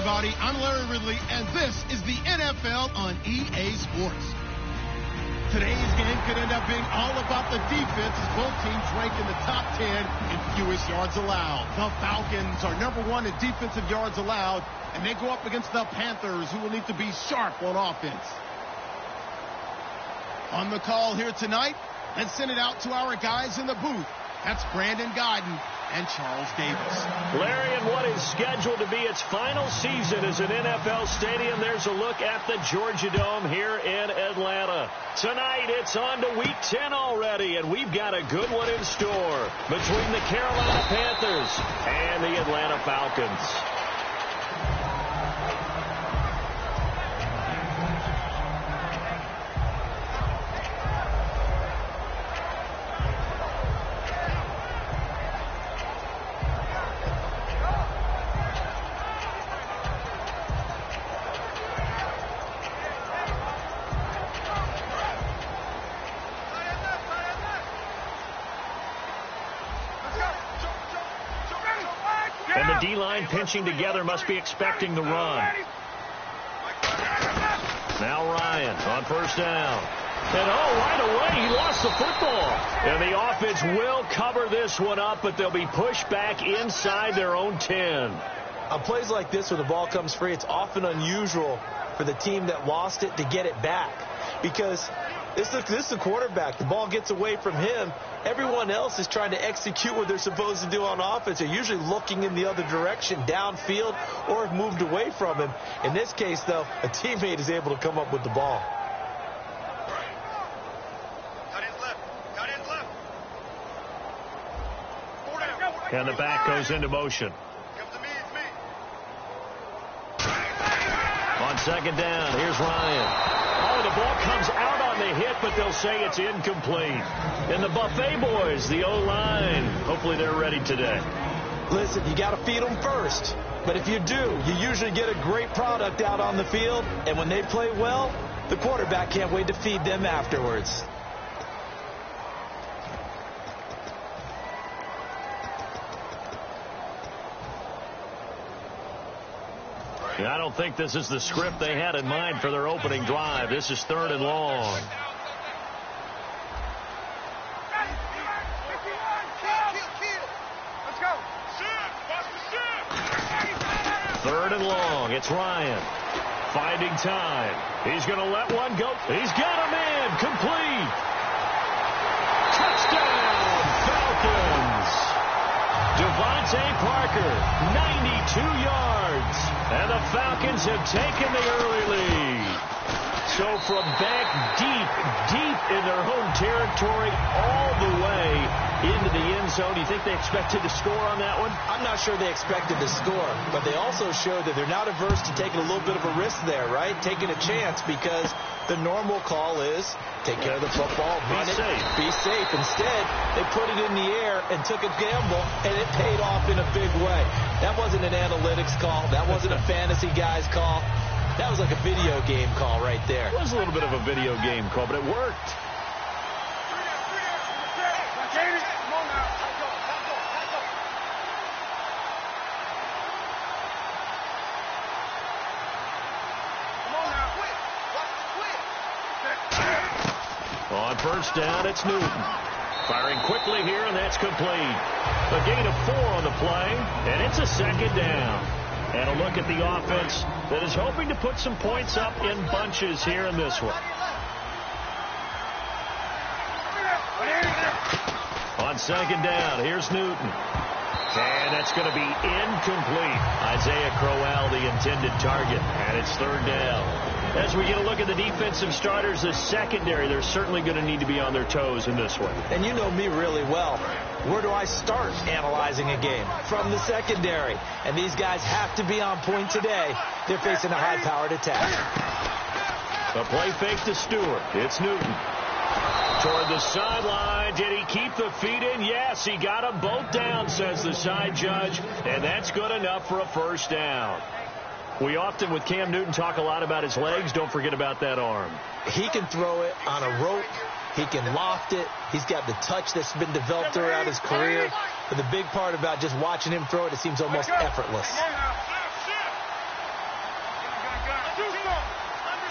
everybody. I'm Larry Ridley, and this is the NFL on EA Sports. Today's game could end up being all about the defense as both teams rank in the top 10 in fewest yards allowed. The Falcons are number 1 in defensive yards allowed, and they go up against the Panthers, who will need to be sharp on offense. On the call here tonight, let's send it out to our guys in the booth. That's Brandon Godden and Charles Davis. Larry, in what is scheduled to be its final season as an NFL stadium, there's a look at the Georgia Dome here in Atlanta. Tonight, it's on to Week 10 already, and we've got a good one in store between the Carolina Panthers and the Atlanta Falcons. And the D-line pinching together must be expecting the run. Now Ryan on first down. And right away he lost the football. And the offense will cover this one up, but they'll be pushed back inside their own 10. On plays like this where the ball comes free, it's often unusual for the team that lost it to get it back. Because this is the quarterback. The ball gets away from him. Everyone else is trying to execute what they're supposed to do on offense. They're usually looking in the other direction, downfield, or have moved away from him. In this case, though, a teammate is able to come up with the ball. And the back goes into motion. On second down, here's Ryan. Oh, the ball comes out on the hit, but they'll say it's incomplete. And the Buffet boys, the O-line, hopefully they're ready today. Listen, you got to feed them first. But if you do, you usually get a great product out on the field. And when they play well, the quarterback can't wait to feed them afterwards. I don't think this is the script they had in mind for their opening drive. This is 3rd and long. Third and long. It's Ryan. Finding time. He's going to let one go. He's got a man. Complete. Touchdown, Falcons. Devontae Parker, 92 yards. And the Falcons have taken the early lead. So from back deep in their home territory all the way into the end zone, do you think they expected to score on that one? I'm not sure they expected to score, but they also showed that they're not averse to taking a little bit of a risk there, right? Taking a chance, because the normal call is take care of the football, run it, be safe. Instead, they put it in the air and took a gamble, and it paid off in a big way. That wasn't an analytics call. That wasn't a fantasy guy's call. That was like a video game call right there. It was a little bit of a video game call, but it worked. On first down, it's Newton. Firing quickly here, and that's complete. A gain of 4 on the play, and it's a second down. And a look at the offense that is hoping to put some points up in bunches here in this one. On second down, here's Newton. And that's going to be incomplete. Isaiah Crowell, the intended target, and it's 3rd down. As we get a look at the defensive starters, the secondary, they're certainly going to need to be on their toes in this one. And you know me really well. Where do I start analyzing a game? From the secondary. And these guys have to be on point today. They're facing a high-powered attack. A play fake to Stewart. It's Newton. Toward the sideline. Did he keep the feet in? Yes, he got them both down, says the side judge. And that's good enough for a first down. We often, with Cam Newton, talk a lot about his legs. Don't forget about that arm. He can throw it on a rope. He can loft it. He's got the touch that's been developed throughout his career. But the big part about just watching him throw it, it seems almost effortless.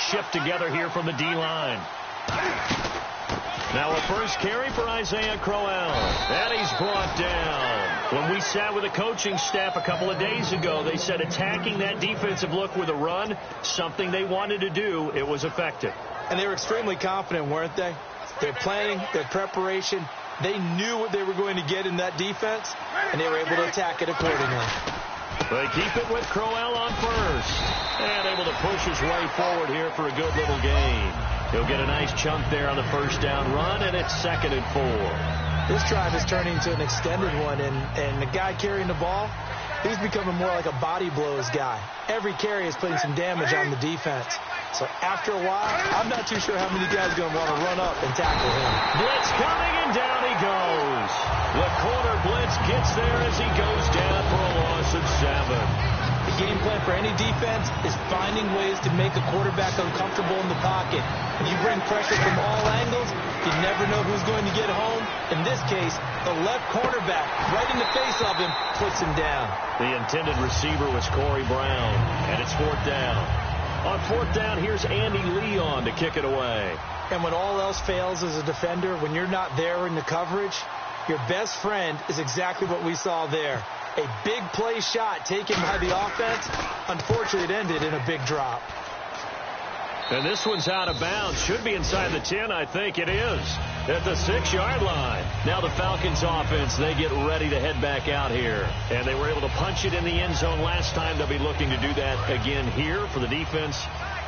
shift together here from the D-line. Now a first carry for Isaiah Crowell. And he's brought down. When we sat with the coaching staff a couple of days ago, they said attacking that defensive look with a run, something they wanted to do, it was effective. And they were extremely confident, weren't they? Their planning, their preparation, they knew what they were going to get in that defense, and they were able to attack it accordingly. They keep it with Crowell on first. And able to push his way forward here for a good little gain. He'll get a nice chunk there on the first down run, and it's 2nd and 4. This drive is turning into an extended one, and the guy carrying the ball, he's becoming more like a body blows guy. Every carry is putting some damage on the defense. So after a while, I'm not too sure how many guys are going to want to run up and tackle him. Blitz coming, and down he goes. The corner blitz gets there as he goes down for a loss of 7. The game plan for any defense is finding ways to make a quarterback uncomfortable in the pocket. If you bring pressure from all angles, you never know who's going to get home. In this case, the left cornerback, right in the face of him, puts him down. The intended receiver was Corey Brown, and it's 4th down. On 4th down, here's Andy Leon to kick it away. And when all else fails as a defender, when you're not there in the coverage, your best friend is exactly what we saw there. A big play shot taken by the offense. Unfortunately, it ended in a big drop. And this one's out of bounds. Should be inside the 10, I think. It is. At the 6-yard line. Now the Falcons offense, they get ready to head back out here. And they were able to punch it in the end zone last time. They'll be looking to do that again here for the defense.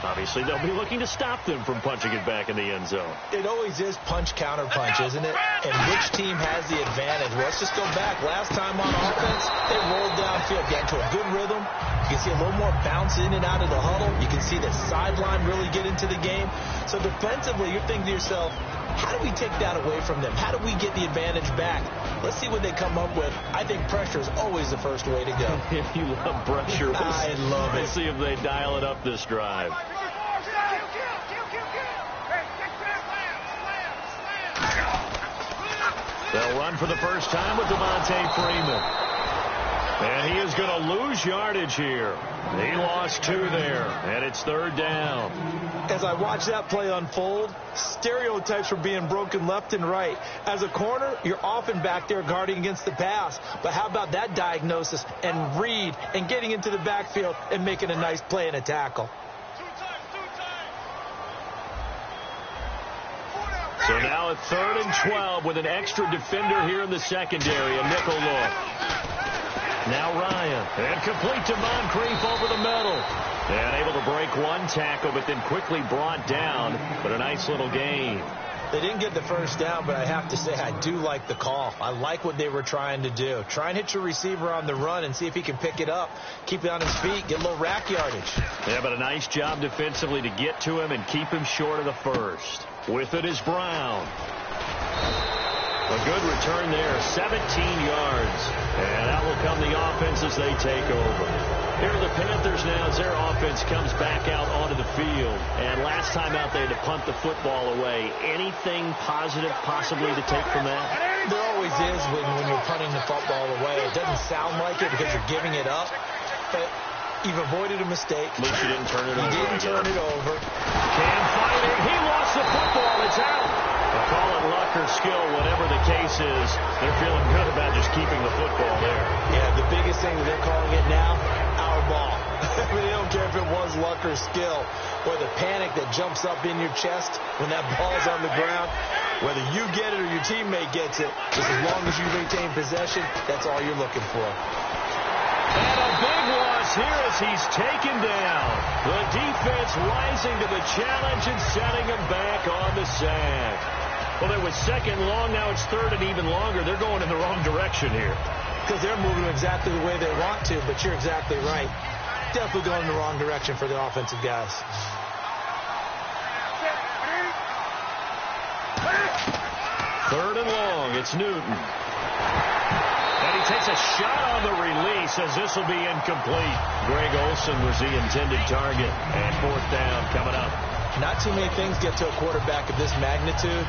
Obviously, they'll be looking to stop them from punching it back in the end zone. It always is punch-counter-punch, isn't it? And which team has the advantage? Well, let's just go back. Last time on offense, they rolled downfield, got into a good rhythm. You can see a little more bounce in and out of the huddle. You can see the sideline really get into the game. So defensively, you're thinking to yourself, how do we take that away from them? How do we get the advantage back? Let's see what they come up with. I think pressure is always the first way to go. You love pressure. I love it. Let's see if they dial it up this drive. They'll run for the first time with Devontae Freeman. And he is going to lose yardage here. He lost 2 there, and it's 3rd down. As I watch that play unfold, stereotypes were being broken left and right. As a corner, you're often back there guarding against the pass. But how about that diagnosis and read and getting into the backfield and making a nice play and a tackle? So now at 3rd and 12 with an extra defender here in the secondary, a nickel look. Now Ryan, and complete to Moncrief over the middle. And able to break one tackle, but then quickly brought down. But a nice little gain. They didn't get the first down, but I have to say I do like the call. I like what they were trying to do. Try and hit your receiver on the run and see if he can pick it up, keep it on his feet, get a little rack yardage. Yeah, but a nice job defensively to get to him and keep him short of the first. With it is Brown. A good return there, 17 yards. And out will come the offense as they take over. Here are the Panthers now as their offense comes back out onto the field. And last time out they had to punt the football away. Anything positive possibly to take from that? There always is when you're punting the football away. It doesn't sound like it because you're giving it up. But you've avoided a mistake. At least you didn't turn it over. You didn't turn it over. Can't fight it. He lost the football. It's out. They'll call it luck or skill, whatever the case is. They're feeling good about just keeping the football there. Yeah, the biggest thing that they're calling it now, our ball. I mean, they don't care if it was luck or skill, or the panic that jumps up in your chest when that ball's on the ground. Whether you get it or your teammate gets it, just as long as you retain possession, that's all you're looking for. And a big loss here as he's taken down. The defense rising to the challenge and setting him back on the sack. Well, it was 2nd long. Now it's 3rd and even longer. They're going in the wrong direction here. Because they're moving exactly the way they want to, but you're exactly right. Definitely going in the wrong direction for the offensive guys. Third and long. It's Newton. And he takes a shot on the release as this will be incomplete. Greg Olsen was the intended target. And 4th down coming up. Not too many things get to a quarterback of this magnitude,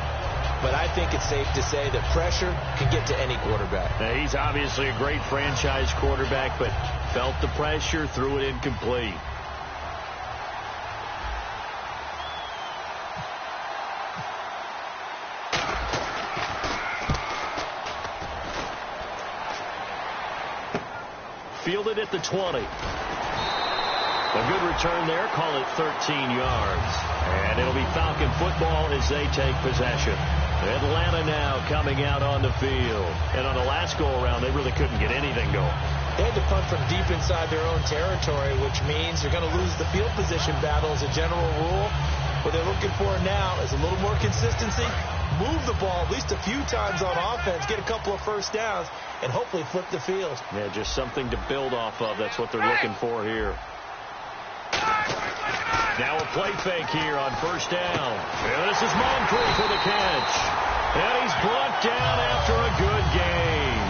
but I think it's safe to say that pressure can get to any quarterback. Now, he's obviously a great franchise quarterback, but felt the pressure, threw it incomplete. fielded at the 20. A good return there. Call it 13 yards. And it'll be Falcon football as they take possession. Atlanta now coming out on the field. And on the last go-around, they really couldn't get anything going. They had to punt from deep inside their own territory, which means they're going to lose the field position battle as a general rule. What they're looking for now is a little more consistency. Move the ball at least a few times on offense, get a couple of first downs, and hopefully flip the field. Yeah, just something to build off of. That's what they're looking for here. Now a play fake here on first down. And this is Moncrief for the catch. And he's brought down after a good game.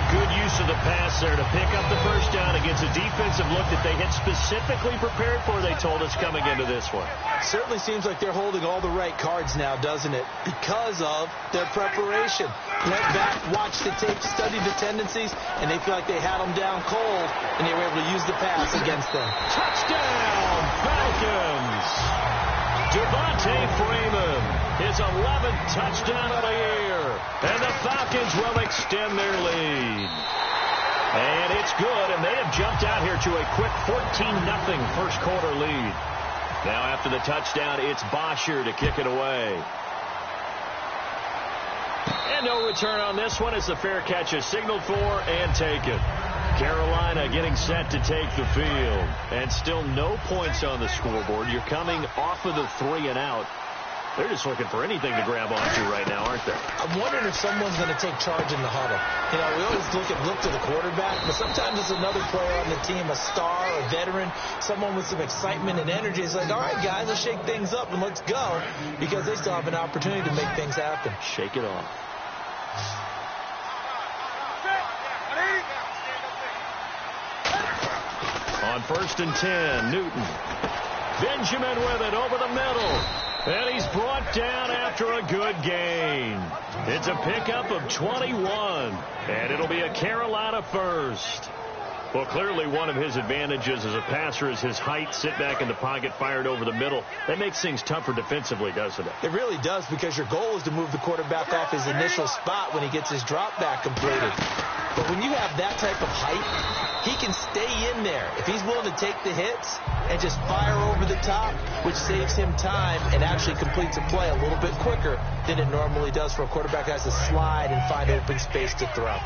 Good use of the pass there to pick up the first down against a defensive look that they had specifically prepared for, they told us, coming into this one. Certainly seems like they're holding all the right cards now, doesn't it? Because of their preparation. Went back, watched the tape, studied the tendencies, and they feel like they had them down cold, and they were able to use the pass against them. Touchdown, Falcons! Devontae Freeman, his 11th touchdown of the year. And the Falcons will extend their lead. And it's good, and they have jumped out here to a quick 14-0 first quarter lead. Now after the touchdown, it's Bosher to kick it away. And no return on this one as the fair catch is signaled for and taken. Carolina getting set to take the field. And still no points on the scoreboard. You're coming off of the 3 and out. They're just looking for anything to grab onto right now, aren't they? I'm wondering if someone's going to take charge in the huddle. You know, we always look to the quarterback, but sometimes it's another player on the team, a star, a veteran, someone with some excitement and energy. It's like, all right, guys, let's shake things up and let's go, because they still have an opportunity to make things happen. Shake it off. On 1st and 10, Newton. Benjamin with it over the middle. And he's brought down after a good gain. It's a pickup of 21. And it'll be a Carolina first. Well, clearly one of his advantages as a passer is his height. Sit back in the pocket, fired over the middle. That makes things tougher defensively, doesn't it? It really does, because your goal is to move the quarterback off his initial spot when he gets his drop back completed. But when you have that type of height, he can stay in there if he's willing to take the hits and just fire over the top, which saves him time and actually completes a play a little bit quicker than it normally does for a quarterback that has to slide and find open space to throw.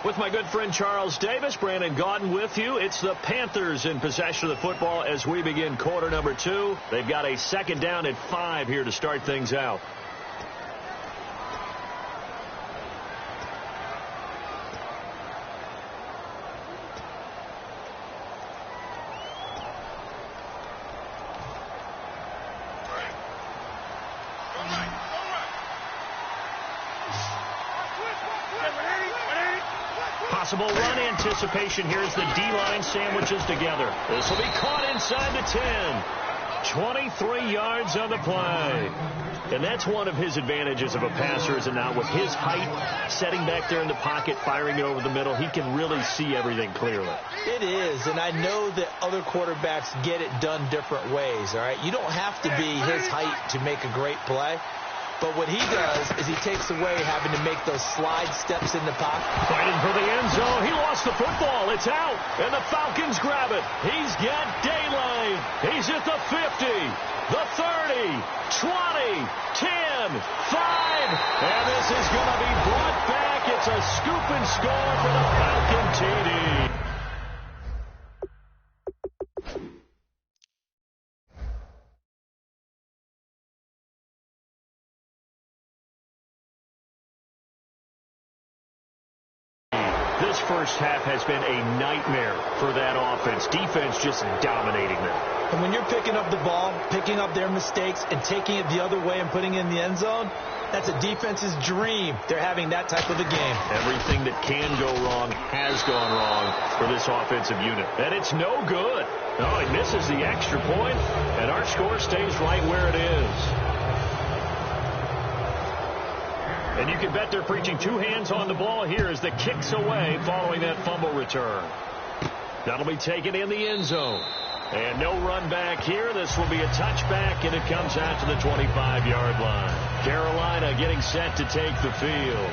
With my good friend Charles Davis, Brandon Gaudin with you. It's the Panthers in possession of the football as we begin quarter number 2. They've got a 2nd down and 5 here to start things out. Possible run anticipation here as the D-line sandwiches together. This will be caught inside the 10. 23 yards on the play. And that's one of his advantages of a passer, is it not? With his height, setting back there in the pocket, firing it over the middle, he can really see everything clearly. It is, and I know that other quarterbacks get it done different ways, all right? You don't have to be his height to make a great play. But what he does is he takes away having to make those slide steps in the pocket. Fighting for the end zone. He lost the football. It's out. And the Falcons grab it. He's got daylight. He's at the 50, the 30, 20, 10, 5. And this is going to be brought back. It's a scoop and score for the Falcon TD. This first half has been a nightmare for that offense. Defense just dominating them. And when you're picking up the ball, picking up their mistakes, and taking it the other way and putting it in the end zone, that's a defense's dream. They're having that type of a game. Everything that can go wrong has gone wrong for this offensive unit. And it's no good. Oh, he misses the extra point, and our score stays right where it is. And you can bet they're preaching 2 hands on the ball here as the kick's away following that fumble return. That'll be taken in the end zone. And no run back here. This will be a touchback, and it comes out to the 25-yard line. Carolina getting set to take the field.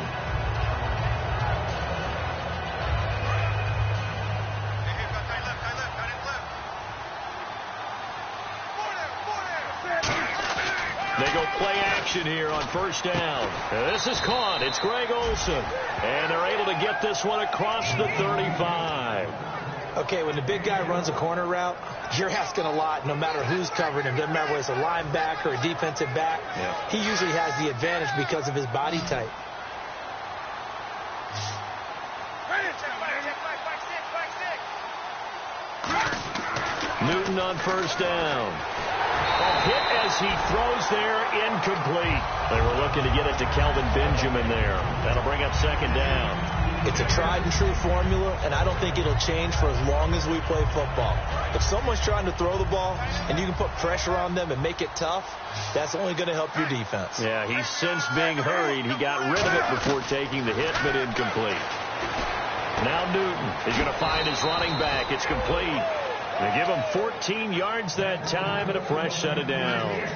They go play action here on first down. This is caught. It's Greg Olsen. And they're able to get this one across the 35. Okay, when the big guy runs a corner route, you're asking a lot no matter who's covering him. Doesn't matter whether it's a linebacker or a defensive back. Yeah. He usually has the advantage because of his body type. Newton on first down. A hit as he throws there, incomplete. They were looking to get it to Kelvin Benjamin there. That'll bring up second down. It's a tried and true formula, and I don't think it'll change for as long as we play football. If someone's trying to throw the ball and you can put pressure on them and make it tough, that's only going to help your defense. Yeah, he's since being hurried. He got rid of it before taking the hit, but incomplete. Now Newton is going to find his running back. It's complete. They give him 14 yards that time and a fresh set of downs.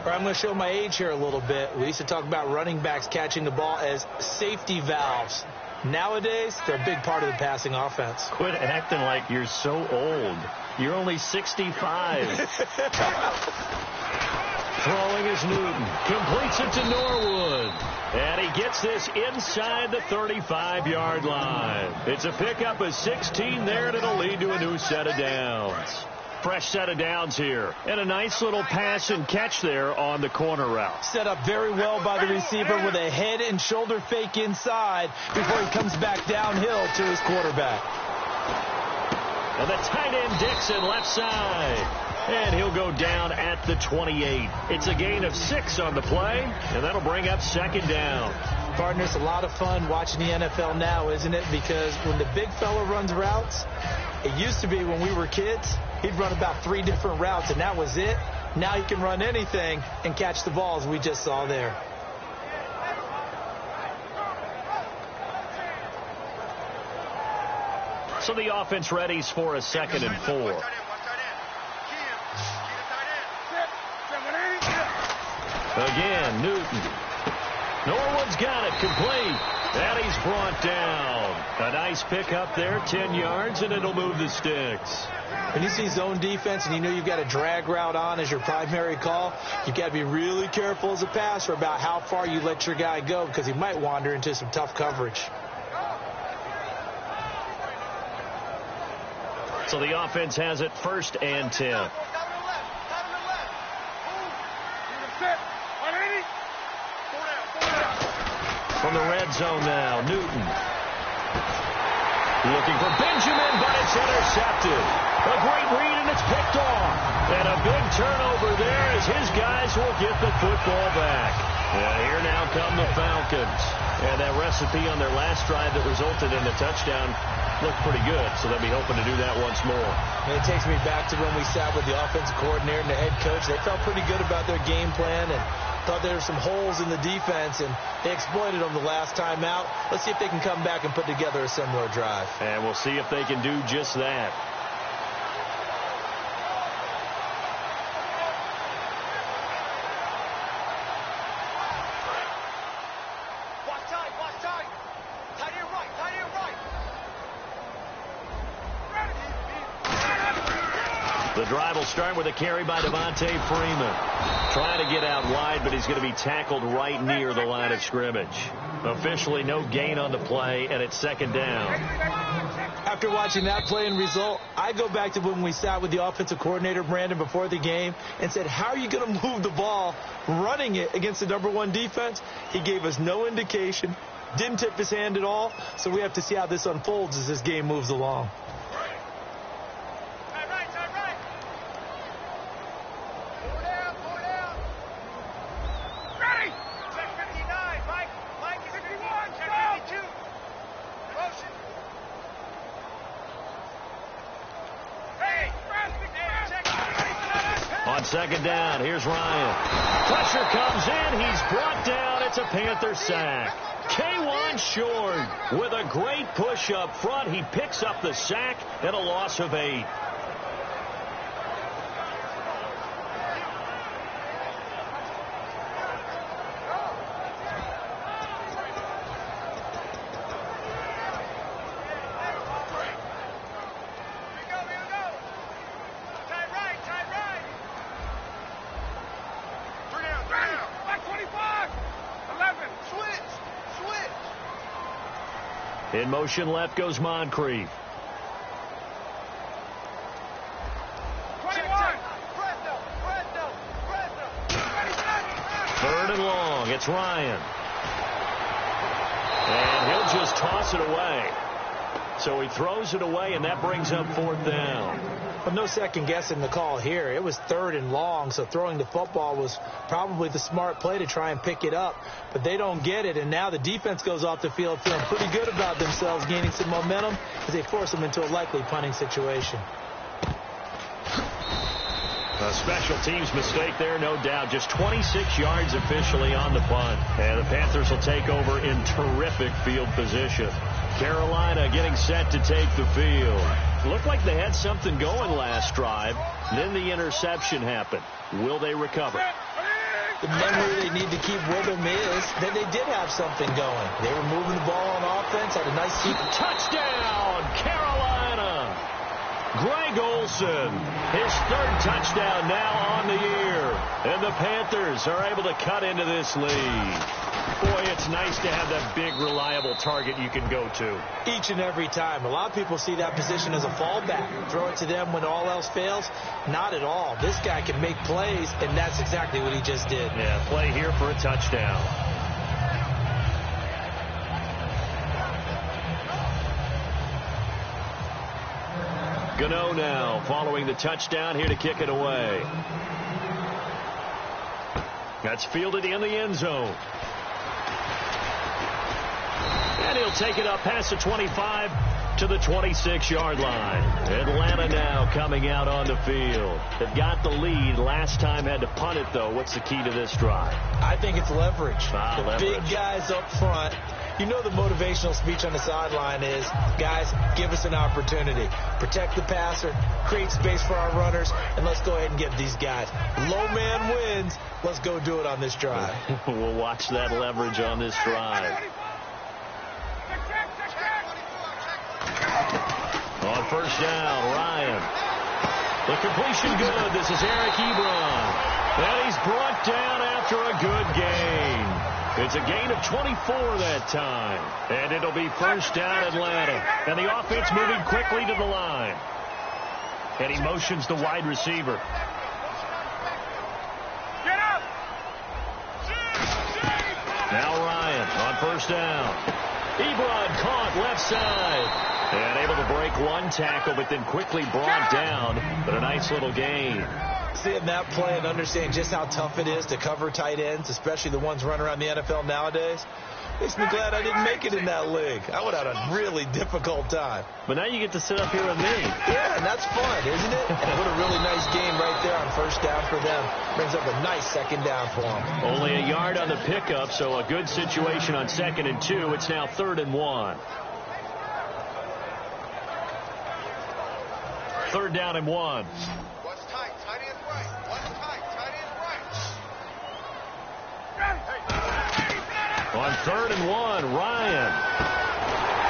I'm going to show my age here a little bit. We used to talk about running backs catching the ball as safety valves. Nowadays, they're a big part of the passing offense. Quit acting like you're so old. You're only 65. Throwing is Newton. Completes it to Norwood. And he gets this inside the 35-yard line. It's a pickup of 16 there, and it'll lead to a new set of downs. Fresh set of downs here. And a nice little pass and catch there on the corner route. Set up very well by the receiver with a head and shoulder fake inside before he comes back downhill to his quarterback. And the tight end Dixon left side. And he'll go down at the 28. It's a gain of 6 on the play, and that'll bring up second down. Partner, it's a lot of fun watching the NFL now, isn't it? Because when the big fella runs routes, it used to be when we were kids, he'd run about 3 different routes, and that was it. Now he can run anything and catch the balls we just saw there. So the offense readies for a 2nd and 4. Again, Newton. Norwood's got it complete. And he's brought down. A nice pickup there, 10 yards, and it'll move the sticks. When you see zone defense and you know you've got a drag route on as your primary call, you've got to be really careful as a passer about how far you let your guy go because he might wander into some tough coverage. So the offense has it 1st and 10. From the red zone now, Newton. Looking for Benjamin, but it's intercepted. A great read, and it's picked off. And a big turnover there as his guys will get the football back. And here now come the Falcons. And that recipe on their last drive that resulted in a touchdown looked pretty good, so they'll be hoping to do that once more. And it takes me back to when we sat with the offensive coordinator and the head coach. They felt pretty good about their game plan and thought there were some holes in the defense, and they exploited them the last time out. Let's see if they can come back and put together a similar drive. And we'll see if they can do just that. The drive will start with a carry by Devontae Freeman. Trying to get out wide, but he's going to be tackled right near the line of scrimmage. Officially no gain on the play, and it's 2nd down. After watching that play and result, I go back to when we sat with the offensive coordinator, Brandon, before the game and said, how are you going to move the ball running it against the #1 defense? He gave us no indication, didn't tip his hand at all, so we have to see how this unfolds as this game moves along. On 2nd down, here's Ryan. Pressure comes in. He's brought down. It's a Panther sack. K'Wan Short with a great push up front. He picks up the sack and a loss of 8. In motion left goes Moncrief. Third and long. It's Ryan. And he'll just toss it away. So he throws it away, and that brings up fourth down. But no second guessing the call here. It was third and long, so throwing the football was probably the smart play to try and pick it up. But they don't get it, and now the defense goes off the field feeling pretty good about themselves, gaining some momentum as they force them into a likely punting situation. A special teams mistake there, no doubt. Just 26 yards officially on the punt. And the Panthers will take over in terrific field position. Carolina getting set to take the field. Looked like they had something going last drive. Then the interception happened. Will they recover? The memory they need to keep with them is that they did have something going. They were moving the ball on offense, had a nice deep touchdown, Carolina. Greg Olsen, his third touchdown now on the year. And the Panthers are able to cut into this lead. Boy, it's nice to have that big, reliable target you can go to. Each and every time. A lot of people see that position as a fallback. Throw it to them when all else fails. Not at all. This guy can make plays, and that's exactly what he just did. Yeah, play here for a touchdown. Gano now following the touchdown here to kick it away. That's fielded in the end zone. And he'll take it up past the 25 to the 26-yard line. Atlanta now coming out on the field. They've got the lead. Last time had to punt it, though. What's the key to this drive? I think it's leverage. Leverage. Big guys up front. You know the motivational speech on the sideline is, guys, give us an opportunity. Protect the passer, create space for our runners, and let's go ahead and get these guys. Low man wins. Let's go do it on this drive. We'll watch that leverage on this drive. On first down, Ryan. The completion good. This is Eric Ebron. And he's brought down after a good gain. It's a gain of 24 that time. And it'll be first down Atlanta. And the offense moving quickly to the line. And he motions the wide receiver. Get up! Now Ryan on first down. Ebron caught left side. And able to break one tackle, but then quickly brought down. But a nice little gain. Seeing that play and understand just how tough it is to cover tight ends, especially the ones running around the NFL nowadays, makes me glad I didn't make it in that league. I would have had a really difficult time. But now you get to sit up here with me. Yeah, and that's fun, isn't it? And what a really nice game right there on first down for them. Brings up a nice second down for them. Only a yard on the pickup, so a good situation on 2nd and 2. It's now 3rd and 1. 3rd down and 1. What's tight? Tight end right. What's tight? Tight end right. On 3rd and 1, Ryan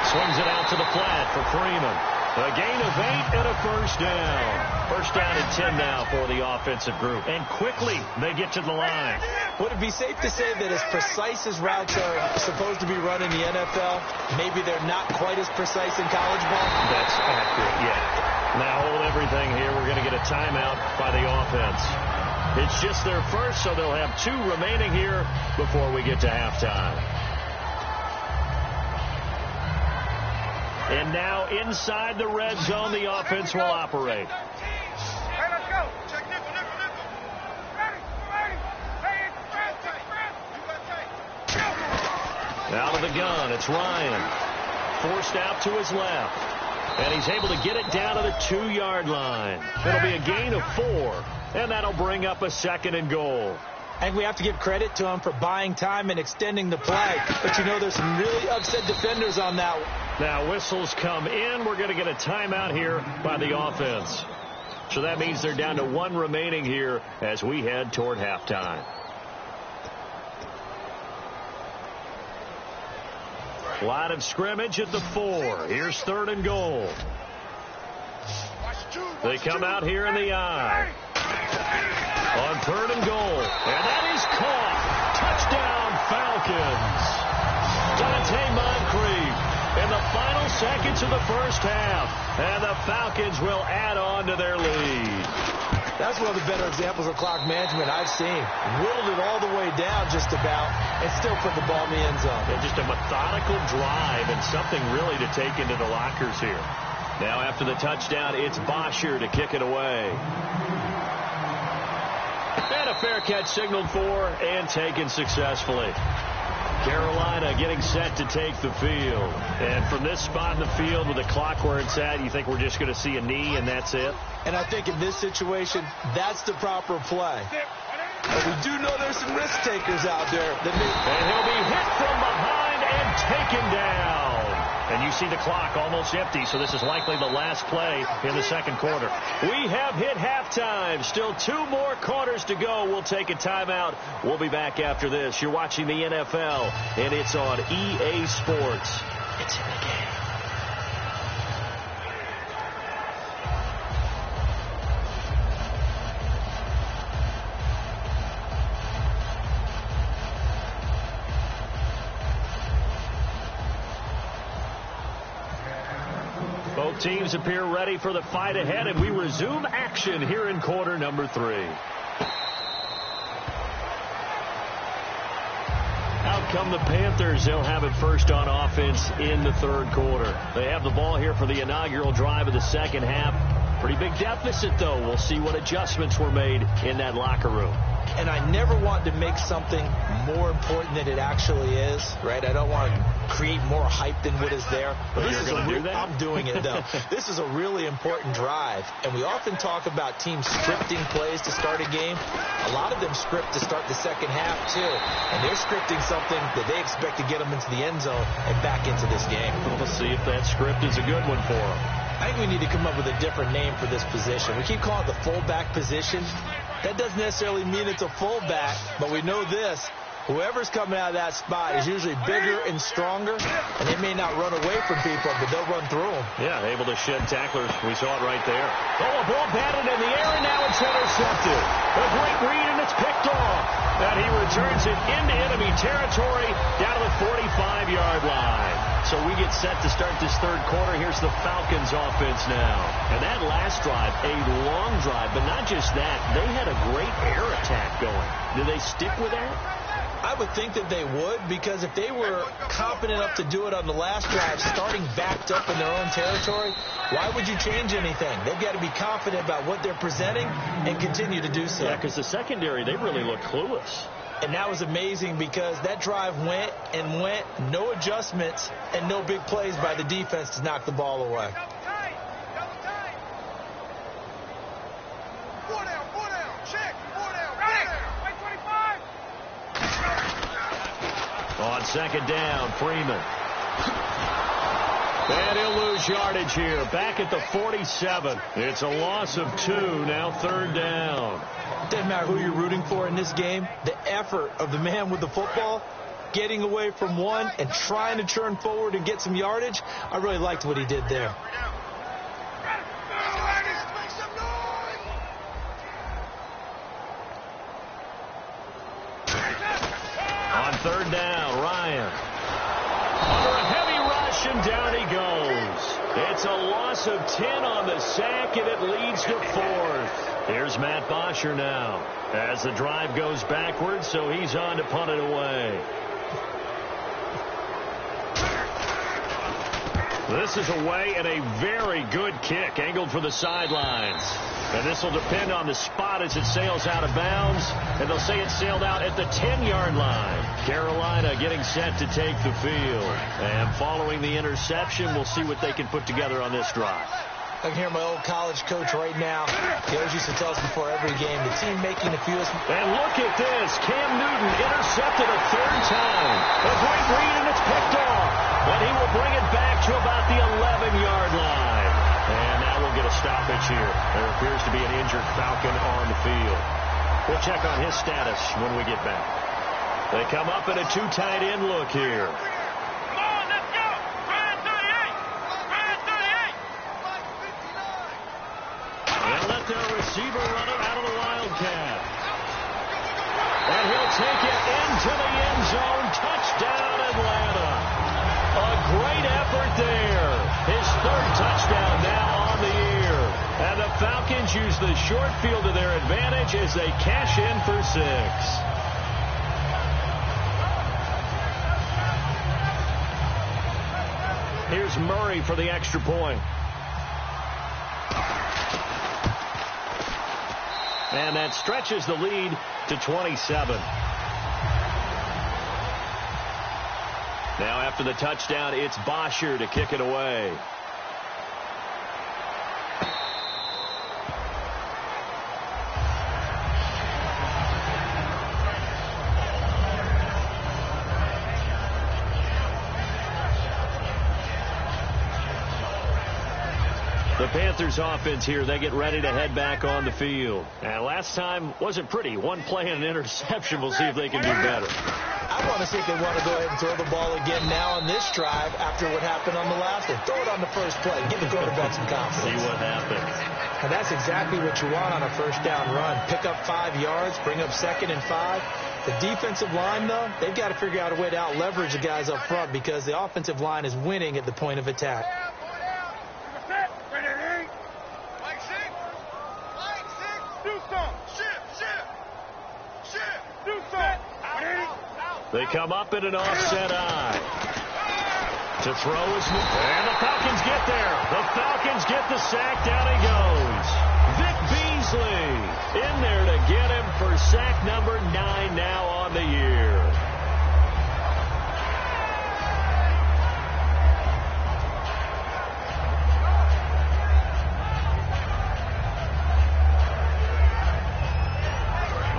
swings it out to the flat for Freeman. A gain of 8 and a first down. First down and 10 now for the offensive group. And quickly they get to the line. Would it be safe to say that as precise as routes are supposed to be run in the NFL, maybe they're not quite as precise in college ball? That's accurate, yeah. Now hold everything here. We're going to get a timeout by the offense. It's just their first, so they'll have 2 remaining here before we get to halftime. And now inside the red zone, the offense will operate. Hey, let's go. Check nickel, nickel, nickel. Ready. Hey, it's Out of the gun, it's Ryan. Forced out to his left. And he's able to get it down to the 2-yard line. It'll be a gain of 4. And that'll bring up a 2nd and goal. And we have to give credit to him for buying time and extending the play. But you know, there's some really upset defenders on that one. Now whistles come in. We're going to get a timeout here by the offense. So that means they're down to 1 remaining here as we head toward halftime. Line of scrimmage at the 4. Here's 3rd and goal. They come out here in the I. On 3rd and goal. And that is caught. Touchdown, Falcons. Dante Moncrief in the final seconds of the first half. And the Falcons will add on to their lead. That's one of the better examples of clock management I've seen. Whittled it all the way down just about and still put the ball in the end zone. Yeah, just a methodical drive and something really to take into the lockers here. Now after the touchdown, it's Bosher to kick it away. And a fair catch signaled for and taken successfully. Carolina getting set to take the field. And from this spot in the field with the clock where it's at, you think we're just going to see a knee and that's it? And I think in this situation, that's the proper play. But we do know there's some risk takers out there. And he'll be hit from behind and taken down. And you see the clock almost empty, so this is likely the last play in the second quarter. We have hit halftime. Still 2 more quarters to go. We'll take a timeout. We'll be back after this. You're watching the NFL, and it's on EA Sports. It's in the game. Both teams appear ready for the fight ahead, and we resume action here in quarter number 3. Out come the Panthers. They'll have it first on offense in the third quarter. They have the ball here for the inaugural drive of the second half. Pretty big deficit, though. We'll see what adjustments were made in that locker room. And I never want to make something more important than it actually is, right? I don't want to create more hype than what is there. But you're going to do that? I'm doing it, though. This is a really important drive. And we often talk about teams scripting plays to start a game. A lot of them script to start the second half, too. And they're scripting something that they expect to get them into the end zone and back into this game. We'll see if that script is a good one for them. I think we need to come up with a different name for this position. We keep calling it the fullback position. That doesn't necessarily mean it's a fullback, but we know this. Whoever's coming out of that spot is usually bigger and stronger, and they may not run away from people, but they'll run through them. Yeah, able to shed tacklers. We saw it right there. Oh, a ball batted in the air, and now it's intercepted. A great read, and it's picked off. And he returns it into enemy territory down to the 45-yard line. So we get set to start this third quarter. Here's the Falcons offense now. And that last drive, a long drive, but not just that. They had a great air attack going. Do they stick with that? I would think that they would, because if they were confident enough to do it on the last drive, starting backed up in their own territory, why would you change anything? They've got to be confident about what they're presenting and continue to do so. Yeah, because the secondary, they really look clueless. And that was amazing because that drive went and went, no adjustments, and no big plays by the defense to knock the ball away. Double tight. 4 down, check, 4 down, right. Wait, 25. On second down, Freeman. And he'll lose yardage here. Back at the 47. It's a loss of 2. Now third down. It doesn't matter who you're rooting for in this game. The effort of the man with the football, getting away from one and trying to turn forward and get some yardage, I really liked what he did there. On third down, Ryan. Under a heavy rush, and down he goes. It's a loss of 10 on the sack, and it leads to 4th. Here's Matt Bosher now as the drive goes backwards, so he's on to punt it away. This is away, and a very good kick angled for the sidelines. And this will depend on the spot as it sails out of bounds, and they'll say it sailed out at the 10-yard line. Carolina getting set to take the field. And following the interception, we'll see what they can put together on this drive. I can hear my old college coach right now. He always used to tell us before every game, the team making the fewest. And look at this. Cam Newton intercepted a third time. A great read, and it's picked off. And he will bring it back to about the 11-yard line. And now we'll get a stoppage here. There appears to be an injured Falcon on the field. We'll check on his status when we get back. They come up in a 2 tight end look here. Their receiver run it out of the Wildcat. And he'll take it into the end zone. Touchdown, Atlanta. A great effort Falcons use the short field to their advantage as they cash in for 6. Here's Murray for the extra point. And that stretches the lead to 27. Now after the touchdown, it's Bosher to kick it away. The Panthers offense here, they get ready to head back on the field. And last time wasn't pretty. One play and an interception. We'll see if they can do better. I want to see if they want to go ahead and throw the ball again now on this drive after what happened on the last one. Throw it on the first play. Give the quarterback some confidence. See what happens. And that's exactly what you want on a first down run. Pick up 5 yards, bring up 2nd and 5. The defensive line, though, they've got to figure out a way to out-leverage the guys up front because the offensive line is winning at the point of attack. They come up in an offset eye. To throw is... And the Falcons get there. The Falcons get the sack. Down he goes. Vic Beasley in there to get him for sack number 9 now on the year.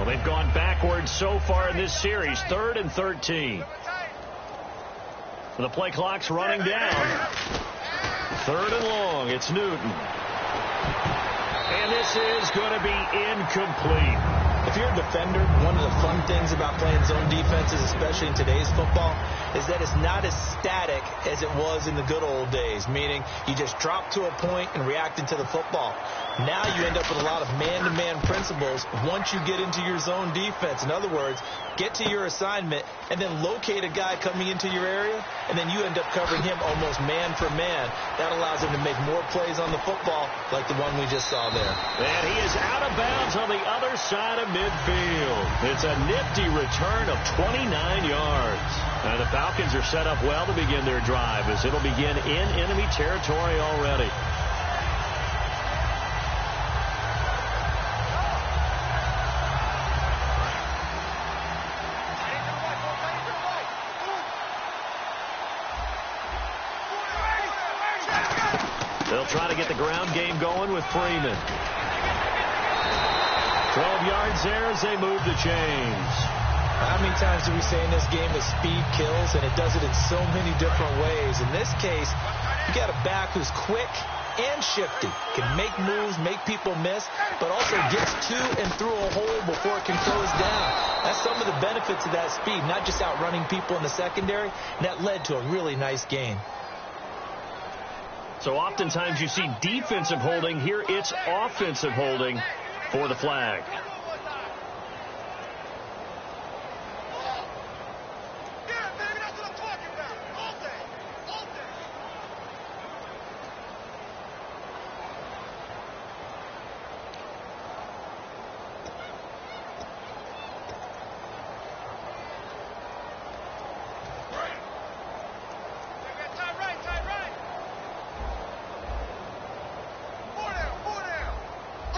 They've gone backwards so far in this series. 3rd and 13. The play clock's running down. 3rd and long. It's Newton. And this is going to be incomplete. If you're a defender, one of the fun things about playing zone defenses, especially in today's football, is that it's not as static as it was in the good old days, meaning you just drop to a point and react into the football. Now you end up with a lot of man-to-man principles once you get into your zone defense. In other words, get to your assignment and then locate a guy coming into your area, and then you end up covering him almost man for man. That allows him to make more plays on the football like the one we just saw there. And he is out of bounds on the other side of midfield. It's a nifty return of 29 yards. And the Falcons are set up well to begin their drive as it'll begin in enemy territory already. They'll try to get the ground game going with Freeman. 12 yards there as they move the chains. How many times do we say in this game that speed kills, and it does it in so many different ways? In this case, you got a back who's quick and shifty, can make moves, make people miss, but also gets to and through a hole before it can close down. That's some of the benefits of that speed, not just outrunning people in the secondary, and that led to a really nice gain. So oftentimes you see defensive holding. Here it's offensive holding for the flag.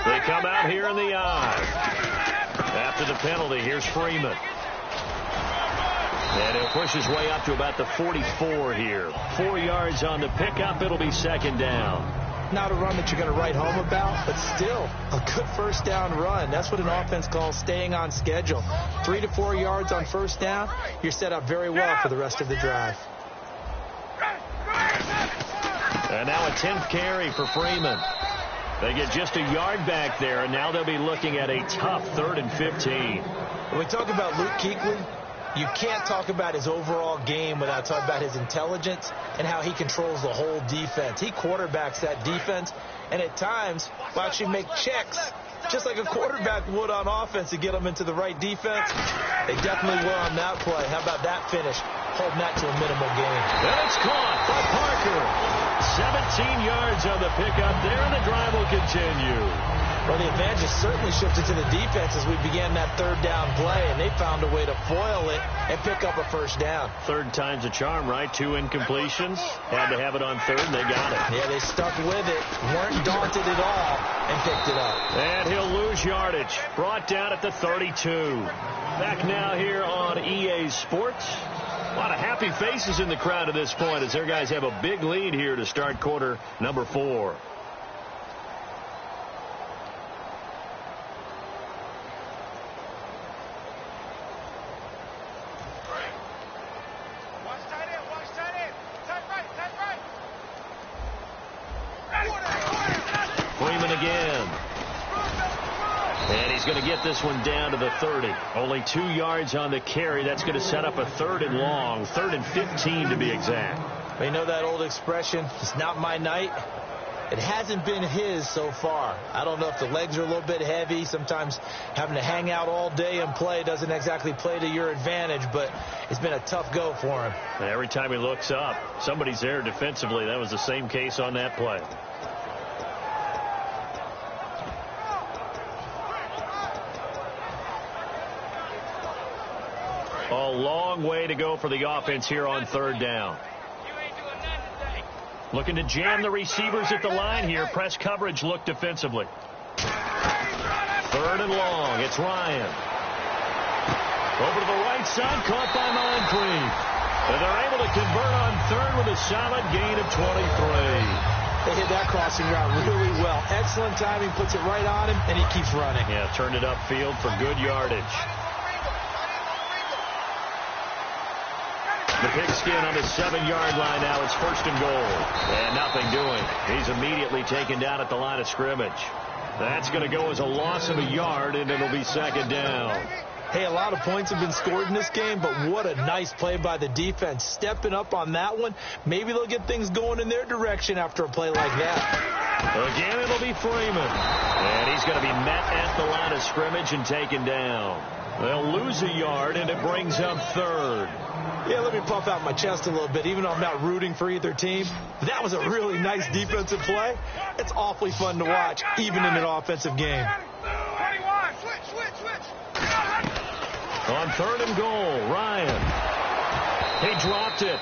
They come out here in the eye. After the penalty, here's Freeman. And he'll push his way up to about the 44 here. 4 yards on the pickup. It'll be 2nd down. Not a run that you're going to write home about, but still a good first down run. That's what an offense calls staying on schedule. 3 to 4 yards on first down. You're set up very well for the rest of the drive. And now a 10th carry for Freeman. They get just a yard back there, and now they'll be looking at a tough 3rd and 15. When we talk about Luke Kuechly, you can't talk about his overall game without talking about his intelligence and how he controls the whole defense. He quarterbacks that defense, and at times will actually make checks, just like a quarterback would on offense to get them into the right defense. They definitely were on that play. How about that finish? Holding that to a minimal gain. And it's caught by Parker. 17 yards on the pickup there, and the drive will continue. Well, the advantage has certainly shifted to the defense as we began that third down play, and they found a way to foil it and pick up a first down. Third time's a charm, right? 2 incompletions. Had to have it on third, and they got it. Yeah, they stuck with it, weren't daunted at all, and picked it up. And he'll lose yardage. Brought down at the 32. Back now here on EA Sports. A lot of happy faces in the crowd at this point as their guys have a big lead here to start quarter number 4. Going to get this one down to the 30. Only 2 yards on the carry. That's going to set up a 3rd and long. 3rd and 15 to be exact. You know that old expression, it's not my night. It hasn't been his so far. I don't know if the legs are a little bit heavy. Sometimes having to hang out all day and play doesn't exactly play to your advantage, but it's been a tough go for him. And every time he looks up, somebody's there defensively. That was the same case on that play. A long way to go for the offense here on 3rd down. Looking to jam the receivers at the line here. Press coverage look defensively. 3rd and long. It's Ryan. Over to the right side. Caught by Moncrief. And they're able to convert on 3rd with a solid gain of 23. They hit that crossing route really well. Excellent timing. Puts it right on him, and he keeps running. Yeah, turned it upfield for good yardage. The pigskin on the 7-yard line now. It's 1st and goal. And nothing doing. He's immediately taken down at the line of scrimmage. That's going to go as a loss of a yard, and it'll be 2nd down. Hey, a lot of points have been scored in this game, but what a nice play by the defense. Stepping up on that one. Maybe they'll get things going in their direction after a play like that. Again, it'll be Freeman. And he's going to be met at the line of scrimmage and taken down. They'll lose a yard, and it brings up 3rd. Yeah, let me puff out my chest a little bit, even though I'm not rooting for either team. That was a really nice defensive play. It's awfully fun to watch, even in an offensive game. 21, switch. On 3rd and goal, Ryan. He dropped it.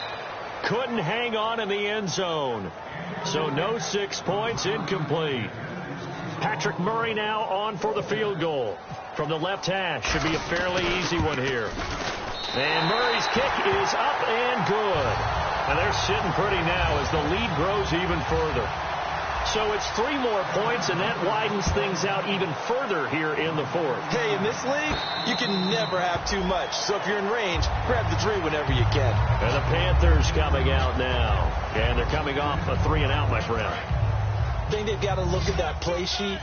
Couldn't hang on in the end zone. So no 6 points, incomplete. Patrick Murray now on for the field goal. From the left hash, should be a fairly easy one here. And Murray's kick is up and good. And they're sitting pretty now as the lead grows even further. So it's 3 more points, and that widens things out even further here in the 4th. Hey, in this league, you can never have too much. So if you're in range, grab the 3 whenever you can. And the Panthers coming out now. And they're coming off a 3 and out, my friend. I think they've got to look at that play sheet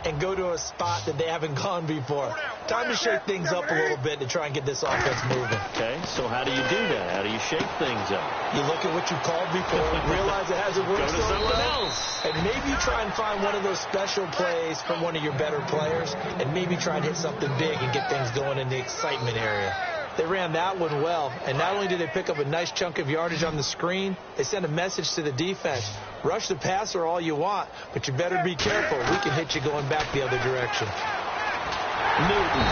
and go to a spot that they haven't gone before. Time to shake things up a little bit to try and get this offense moving. Okay, so how do you do that? How do you shake things up? You look at what you called before, realize it hasn't worked so well, else. and maybe you try and find one of those special plays from one of your better players, and maybe try and hit something big and get things going in the excitement area. They ran that one well, and not only did they pick up a nice chunk of yardage on the screen, they sent a message to the defense. Rush the passer all you want, but you better be careful. We can hit you going back the other direction. Newton.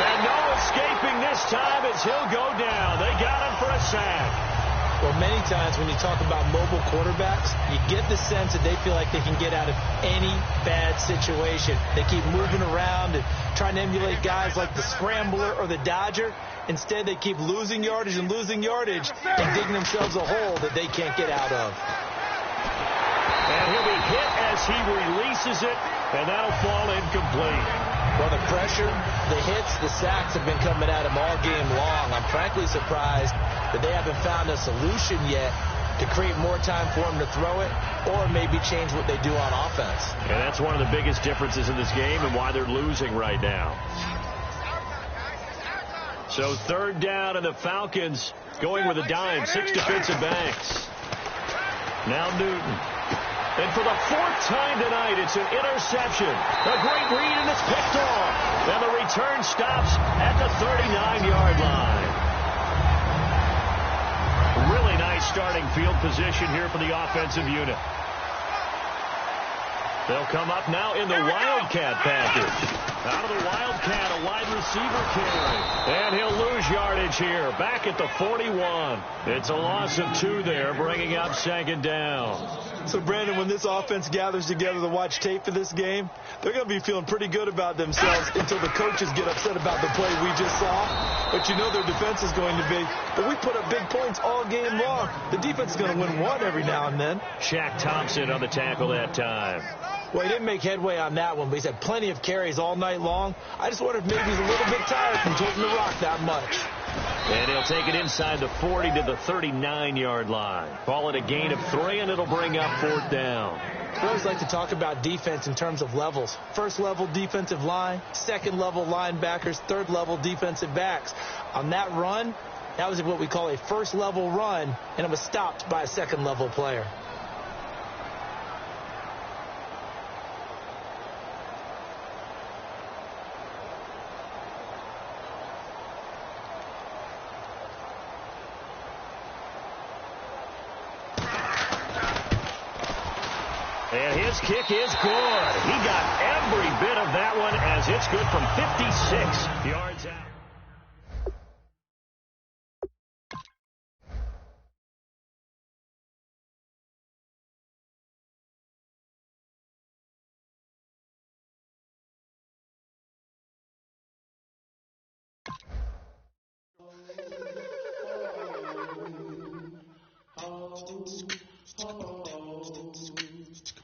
And no escaping this time as he'll go down. They got him for a sack. Well, many times when you talk about mobile quarterbacks, you get the sense that they feel like they can get out of any bad situation. They keep moving around and trying to emulate guys like the Scrambler or the Dodger. Instead, they keep losing yardage and digging themselves a hole that they can't get out of. And he'll be hit as he releases it, and that'll fall incomplete. Well, the pressure, the hits, the sacks have been coming at him all game long. I'm frankly surprised that they haven't found a solution yet to create more time for him to throw it or maybe change what they do on offense. And that's one of the biggest differences in this game and why they're losing right now. So 3rd down, and the Falcons going with a dime. 6 defensive backs. Now Newton. And for the 4th time tonight, it's an interception. A great read, and it's picked off. And the return stops at the 39-yard line. Really nice starting field position here for the offensive unit. They'll come up now in the Wildcat package. Out of the Wildcat, a wide receiver carry. And he'll lose yardage here, back at the 41. It's a loss of 2 there, bringing up 2nd down. So, Brandon, when this offense gathers together to watch tape for this game, they're going to be feeling pretty good about themselves until the coaches get upset about the play we just saw. But you know their defense is going to be. But we put up big points all game long. The defense is going to win one every now and then. Shaq Thompson on the tackle that time. Well, he didn't make headway on that one, but he's had plenty of carries all night long. I just wonder if maybe he's a little bit tired from taking the rock that much. And he'll take it inside the 40 to the 39-yard line. Call it a gain of 3, and it'll bring up 4th down. We always like to talk about defense in terms of levels. First-level defensive line, second-level linebackers, third-level defensive backs. On that run, that was what we call a first-level run, and it was stopped by a second-level player. And his kick is good. He got every bit of that one as it's good from 56 yards out.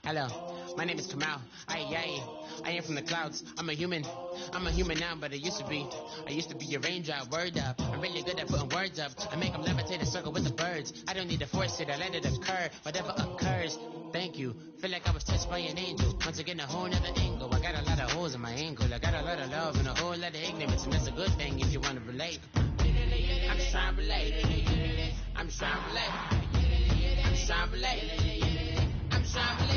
Hello, my name is Kamal. I am from the clouds. I'm a human now, but I used to be a raindrop. Word up, I'm really good at putting words up. I make them levitate and circle with the birds. I don't need to force it, I let it occur. Whatever occurs, thank you. Feel like I was touched by an angel. Once again, a whole nother angle. I got a lot of holes in my ankle. I got a lot of love and a whole lot of ignorance, and that's a good thing if you want to relate. I'm just trying to relate. I'm just trying to relate. I'm just trying to relate. I'm just trying to relate.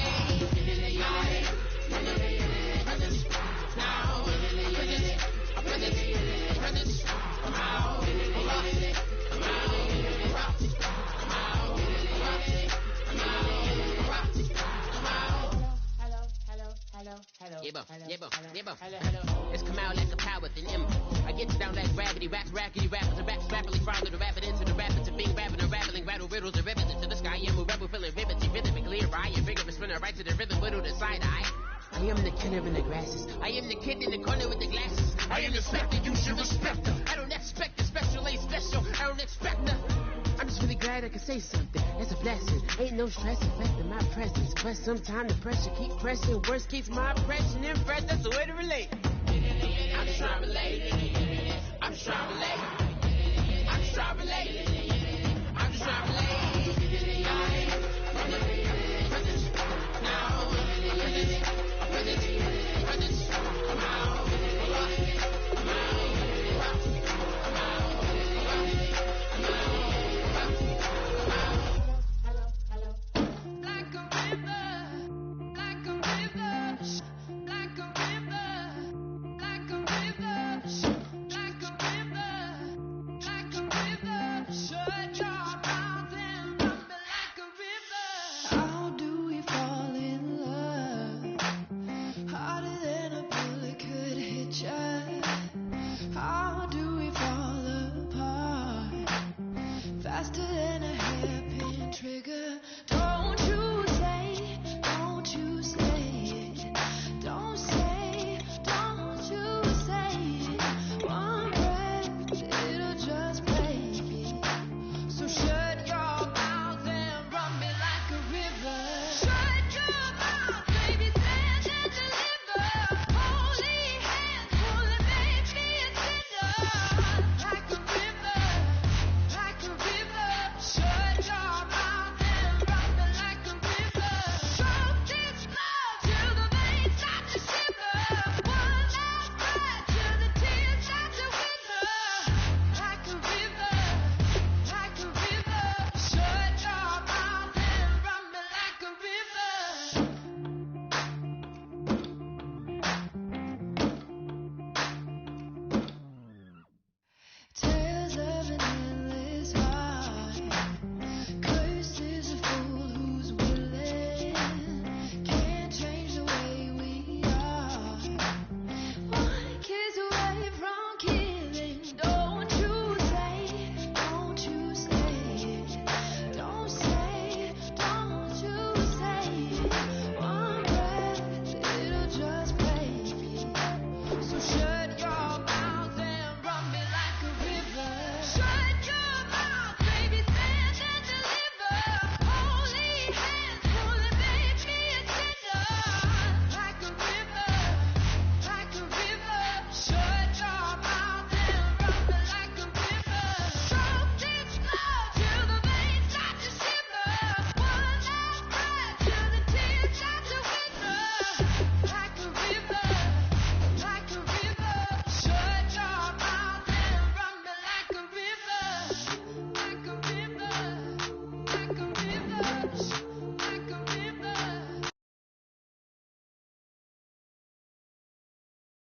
It's come out like a power within him. I get you down like gravity, rappers and raps rapidly follow the rapid into the rapids and being rapping and rattling, rattle riddles and rivets into the sky. I'm a rebel feeling rhythmically right and bigger, spinning right to the rhythm, widow to side eye. I am the killer in the grasses. I am the kid in the corner with the glasses. I am the specter, you should respect her. I don't expect a special, ain't special. I don't expect her. I'm just really glad I can say something. It's a blessing. Ain't no stress affecting my presence. But sometimes the pressure keep pressing. Worst keeps my impression impressed. That's the way to relate. I'm just trying to relate. I'm just trying to relate. I'm just trying to relate.